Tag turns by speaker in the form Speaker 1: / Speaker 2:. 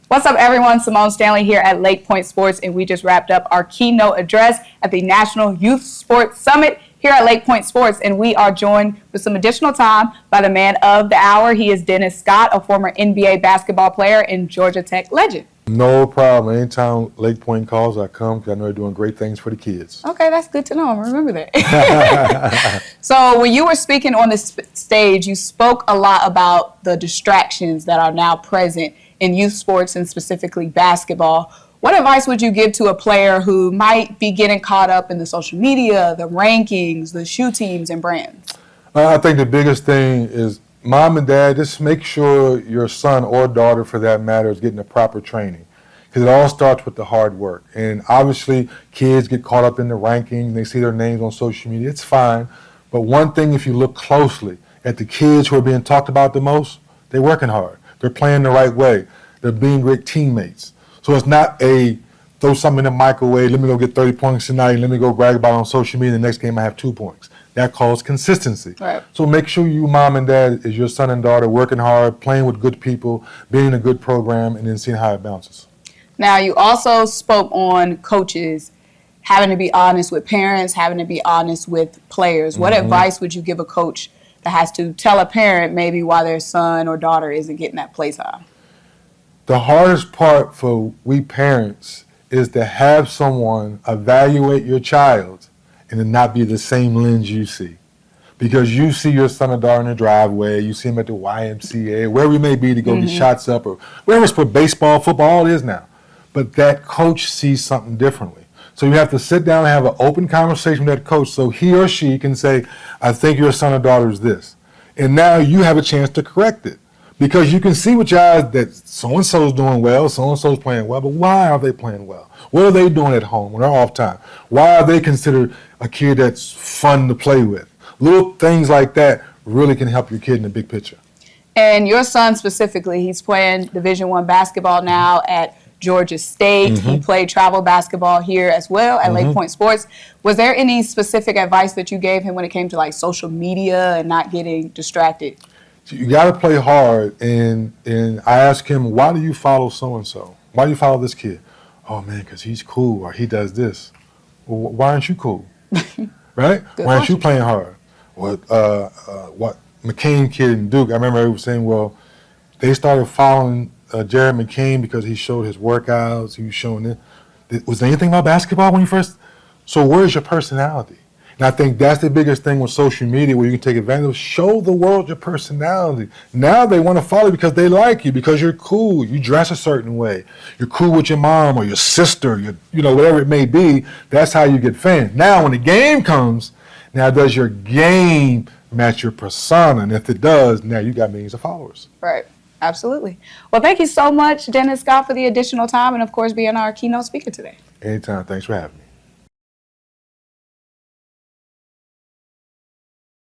Speaker 1: What's up, everyone? Symone Stanley here at LakePoint Sports, and we just wrapped up our keynote address at the National Youth Sports Summit here at LakePoint Sports, and we are joined with some additional time by the man of the hour. He is Dennis Scott, a former NBA basketball player and Georgia Tech legend.
Speaker 2: No problem. Anytime LakePoint calls, I come because I know they're doing great things for the kids.
Speaker 1: Okay, that's good to know. I'm going to remember that. So when you were speaking on this stage, you spoke a lot about the distractions that are now present in youth sports and specifically basketball. What advice would you give to a player who might be getting caught up in the social media, the rankings, the shoe teams and brands?
Speaker 2: I think the biggest thing is mom and dad, just make sure your son or daughter, for that matter, is getting the proper training. Because it all starts with the hard work. And obviously, kids get caught up in the rankings. They see their names on social media. It's fine. But one thing, if you look closely at the kids who are being talked about the most, they're working hard. They're playing the right way. They're being great teammates. So it's not a throw something in the microwave, let me go get 30 points tonight, let me go brag about it on social media, the next game I have 2 points. That calls consistency.
Speaker 1: Right.
Speaker 2: So make sure you, mom and dad, is your son and daughter working hard, playing with good people, being in a good program, and then seeing how it bounces.
Speaker 1: Now, you also spoke on coaches having to be honest with parents, having to be honest with players. What advice would you give a coach that has to tell a parent maybe why their son or daughter isn't getting that play time?
Speaker 2: The hardest part for we parents is to have someone evaluate your child and it not be the same lens you see. Because you see your son or daughter in the driveway, you see him at the YMCA, wherever he may be to go get shots up, or wherever it's for baseball, football, all it is now. But that coach sees something differently. So you have to sit down and have an open conversation with that coach so he or she can say, I think your son or daughter is this. And now you have a chance to correct it. Because you can see with your eyes that so-and-so is doing well, so-and-so is playing well, but why are they playing well? What are they doing at home when they're off time? Why are they considered a kid that's fun to play with? Little things like that really can help your kid in the big picture.
Speaker 1: And your son specifically, he's playing Division I basketball now at Georgia State. He played travel basketball here as well at LakePoint Sports. Was there any specific advice that you gave him when it came to like social media and not getting distracted?
Speaker 2: You got to play hard, and I asked him, why do you follow so-and-so? Why do you follow this kid? Oh, man, because he's cool, or he does this. Well, why aren't you cool? Right? Why aren't you playing hard? What McCain kid in Duke, I remember he was saying, well, they started following Jared McCain because he showed his workouts, he was showing it. Was there anything about basketball when you first? So where's your personality? And I think that's the biggest thing with social media where you can take advantage of. Show the world your personality. Now they want to follow you because they like you, because you're cool. You dress a certain way. You're cool with your mom or your sister, whatever it may be. That's how you get fans. Now when the game comes, now does your game match your persona? And if it does, now you got millions of followers.
Speaker 1: Right. Absolutely. Well, thank you so much, Dennis Scott, for the additional time and, of course, being our keynote speaker today.
Speaker 2: Anytime. Thanks for having me.